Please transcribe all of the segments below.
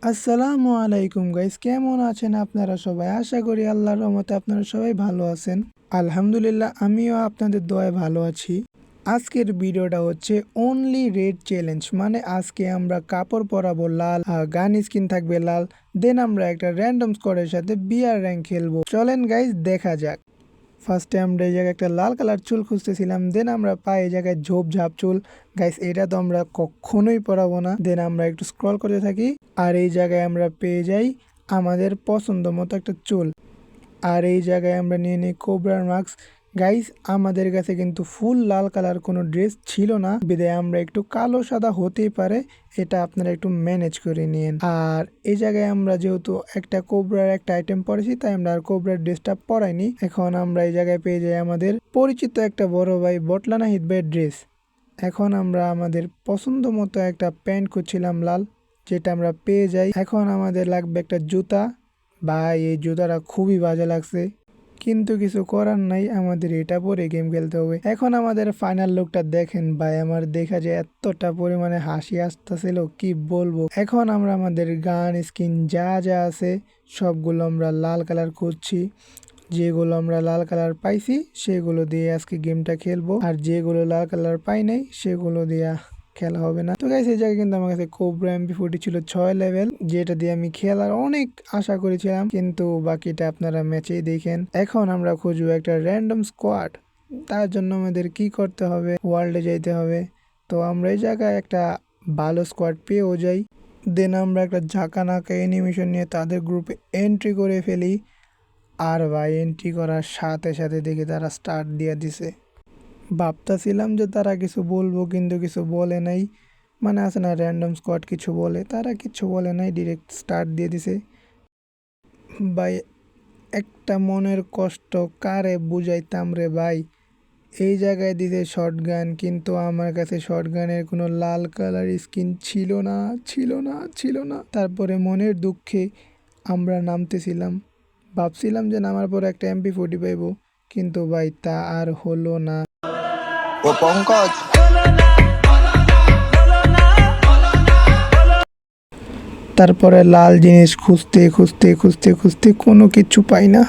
আসসালামু আলাইকুম গাইস, কেমন আছেন আপনারা সবাই? আশা করি আল্লাহর রহমতে আপনারা সবাই ভালো আছেন। আলহামদুলিল্লাহ, আমিও আপনাদের দোয়ায় ভালো আছি। আজকের ভিডিওটা হচ্ছে অনলি রেড চ্যালেঞ্জ, মানে আজকে আমরা কাপড় পরাবো লাল, গান স্কিন থাকবে লাল, দেন আমরা একটা র্যান্ডম স্কোয়াডের সাথে বিয়ার র্যাঙ্ক খেলবো। চলেন গাইস, দেখা যাক। ফার্স্টে আমরা এই জায়গায় একটা লাল কালার চুল খুঁজতেছিলাম, দেন আমরা পাই এই জায়গায় ঝোপঝাপ চুল। গাইস, এটা তো আমরা কখনোই পরাবো না। দেন আমরা একটু স্ক্রল করতে থাকি, আর এই জায়গায় আমরা পেয়ে যাই আমাদের পছন্দ মতো একটা চুল। আর এই জায়গায় আমরা নিয়ে নিই কোবরার মাস্ক। গাইস, আমাদের কাছে কিন্তু ফুল লাল কালার কোনো ড্রেস ছিল না, বিদায় আমরা একটু কালো সাদা হতেই পারে, এটা আপনারা একটু ম্যানেজ করে নিন। আর এই জায়গায় আমরা যেহেতু একটা কোবরার একটা আইটেম পরেছি, তাই আমরা আর কোবরার ড্রেসটা পরাইনি। এখন আমরা এই জায়গায় পেয়ে যাই আমাদের পরিচিত একটা বড় ভাই বটলা নাহিদ ভাইয়ের ড্রেস। এখন আমরা আমাদের পছন্দ মতো একটা প্যান্ট খুঁজছিলাম লাল, যেটা আমরা পেয়ে যাই। এখন আমাদের লাগবে একটা জুতা। ভাই, এই জুতাটা খুবই বাজে লাগছে, কিন্তু কিছু করার নাই, আমাদের এটা পরে গেম খেলতে হবে। এখন আমাদের ফাইনাল লুকটা দেখেন ভাই, আমার দেখা যায় এতটা পরিমাণে হাসি আসতেছিল কি বলবো। এখন আমরা আমাদের গান স্কিন যা যা আছে সবগুলো আমরা লাল কালার খুঁজছি। যেগুলো আমরা লাল কালার পাইছি সেগুলো দিয়ে আজকে গেমটা খেলবো, আর যেগুলো লাল কালার পাই নাই সেগুলো দিয়ে খেলা হবে না। তো গাইস, এই জায়গায় কিন্তু আমার কাছে কোবরা MP40 ছিল 6 লেভেল, যেটা দিয়ে আমি খেলার অনেক আশা করেছিলাম, কিন্তু বাকিটা আপনারা ম্যাচেই দেখেন। এখন আমরা খুঁজবো একটা র্যান্ডম স্কোয়াড। তার জন্য আমাদের কি করতে হবে, ওয়ার্ল্ডে যাইতে হবে। তো আমরা এই জায়গায় একটা ভালো স্কোয়াড পেয়েও যাই। দেন আমরা একটা ঝাঁকানাকা অ্যানিমেশন নিয়ে তাদের গ্রুপে এন্ট্রি করে ফেলি। আর ভাই, এন্ট্রি করার সাথে সাথে দেখি তারা স্টার্ট দিয়ে দিছে। ভাবতেছিলাম যে তারা কিছু বলবো, কিন্তু কিছু বলে নাই। মানে আছে না, র্যান্ডম স্কোয়াড কিছু বলে, তারা কিছু বলে নাই, ডিরেক্ট স্টার্ট দিয়ে দিছে। ভাই, একটা মনের কষ্ট কারে বুঝাইতাম রে ভাই। এই জায়গায় দিতে শর্টগান, কিন্তু আমার কাছে শর্টগানের কোনো লাল কালার স্কিন ছিল না, ছিল না, ছিল না। তারপরে মনের দুঃখে আমরা নামতেছিলাম, ভাবছিলাম যে নামার পর একটা MP40 পাইবো, কিন্তু ভাই তা আর হলো না। ও পঙ্কজ, তারপরে লাল জিনিস খুঁজতে খুঁজতে খুঁজতে খুঁজতে কোনো কিছু পাই না।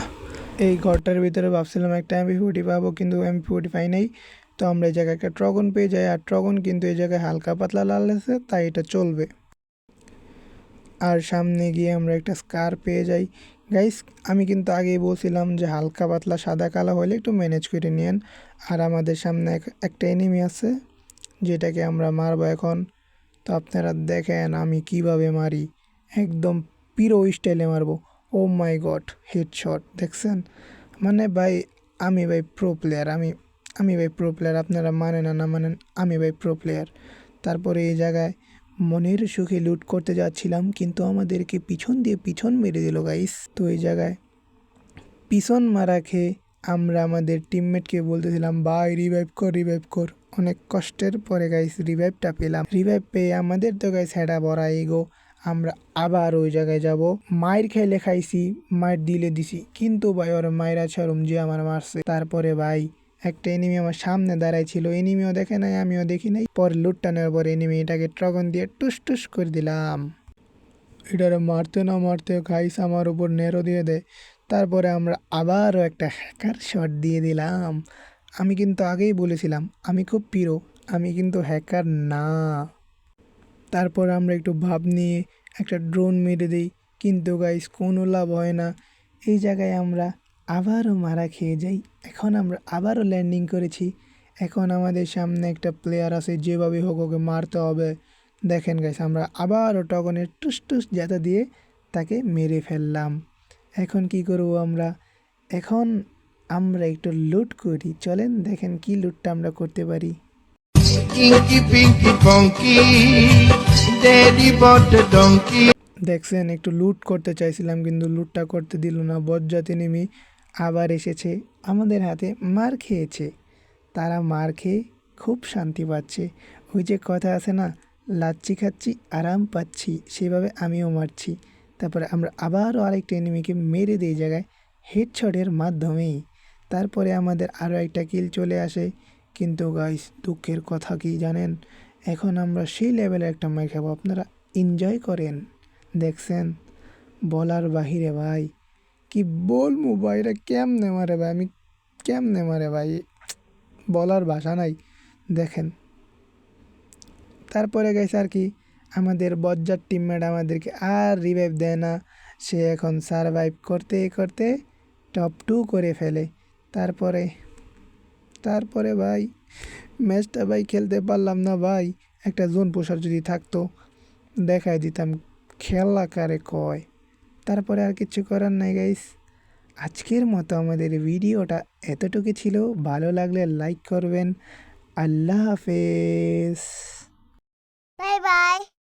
এই ঘরটার ভিতরে ভাবছিলাম একটা MP40 পাবো, কিন্তু MP40 পাই নাই। তো আমরা এই জায়গায় একটা ট্রগন পেয়ে যাই, আর ট্রগন কিন্তু এই জায়গায় হালকা পাতলা লাল আছে, তাই এটা চলবে। আর সামনে গিয়ে আমরা একটা স্কার পেয়ে যাই। গাইস, আমি কিন্তু আগেই বলছিলাম যে হালকা পাতলা সাদা কালো হলে একটু ম্যানেজ করে নিন। আর আমাদের সামনে একটা এনিমি আছে, যেটাকে আমরা মারবো এখন। তো আপনারা দেখেন আমি কিভাবে মারি, একদম পিরো স্টাইলে মারবো। ও মাই গড, হেডশট দেখছেন? মানে ভাই, আমি ভাই প্রো প্লেয়ার, আমি ভাই প্রো প্লেয়ার, আপনারা মানেন না মানেন, আমি ভাই প্রো প্লেয়ার। তারপরে এই জায়গায় মনের সুখে লুট করতে যাচ্ছিলাম, কিন্তু আমাদেরকে পিছন দিয়ে পিছন মেরে দিল গাইস। তো এই জায়গায় পিছন মারা খেয়ে আমরা আমাদের টিমমেটকে বলতেছিলাম, ভাই রিভাইভ কর, রিভাইভ কর। অনেক কষ্টের পরে গাইস রিভাইভটা পেলাম। রিভাইভ পেয়ে আমাদের তো গাইস হেডা ভরা ইগো। আমরা আবার ওই জায়গায় যাব। মায়ের খাইলে খাইছি, মায়ের দিলে দিছি, কিন্তু ভাই ওর মায়েরা ছাড়ুম যে আমার মারছে। তারপরে ভাই একটা এনিমি আমার সামনে দাঁড়াই ছিল, এনিমিও দেখে নাই, আমিও দেখি নাই। পরে লুটটা নেওয়ার পর এনিমিটাকে ট্রগন দিয়ে টুস টুস করে দিলাম। এটারে মারতে না মারতে গাইস আমার উপর নেরো দিয়ে দেয়। তারপরে আমরা আবারও একটা হ্যাকার শট দিয়ে দিলাম। আমি কিন্তু আগেই বলেছিলাম আমি খুব পিরো, আমি কিন্তু হ্যাকার না। তারপর আমরা একটু ভাব নিয়ে একটা ড্রোন মেরে দিই, কিন্তু গাইস কোনো লাভ হয় না। এই জায়গায় আমরা আবারও মারা খেয়ে যাই। এখন আমরা আবারও ল্যান্ডিং করেছি। এখন আমাদের সামনে একটা প্লেয়ার আছে, যেভাবে হোক ওকে মারতে হবে। দেখেন গাইস, আমরা আবারও টগনের টুস টুস জেতা দিয়ে তাকে মেরে ফেললাম। এখন কি করব আমরা? এখন আমরা একটু লুট করি, চলেন দেখেন কি লুটটা আমরা করতে পারি। ইঙ্কি পিঙ্কি পঙ্কি, ড্যাডি বট ডঙ্কি। দেখছেন, একটু লুট করতে চাইছিলাম, কিন্তু লুটটা করতে দিল না। বজ্জাতি নেমি আবার এসেছে, আমাদের হাতে মার খেয়েছে। তারা মার খেয়ে খুব শান্তি পাচ্ছে। ওই যে কথা আছে না, লাচ্ছি খাচ্ছি আরাম পাচ্ছি, সেভাবে আমিও মারছি। তারপরে আমরা আবারও আরেকটা এনিমিকে মেরে দিই জায়গায় হেডশটের মাধ্যমেই। তারপরে আমাদের আরও একটা কিল চলে আসে। কিন্তু গাইস, দুঃখের কথা কি জানেন? এখন আমরা সেই লেভেলে একটা মার খাবো, আপনারা এনজয় করেন। দেখছেন বলার বাহিরে ভাই, কি বলবো ভাই, এটা কেমনে মারে ভাই, আমি কেমনে মারে ভাই, বলার ভাষা নাই। দেখেন তারপরে গেছে আর কি, আমাদের বজ্জার টিমমেট আমাদেরকে আর রিভাইভ দেয় না, সে এখন সারভাইভ করতে করতে টপ 2 করে ফেলে। তারপরে তারপরে ভাই ম্যাচটা ভাই খেলতে পারলাম না ভাই, একটা জোন পোষার যদি থাকতো দেখাই দিতাম খেলা কারে কয়। তারপরে আর কিছু করার নাই গাইস, আজকের মতো আমাদের ভিডিওটা এতটুকু ছিল। ভালো লাগলে লাইক করবেন। আল্লাহ হাফেজ। Bye bye.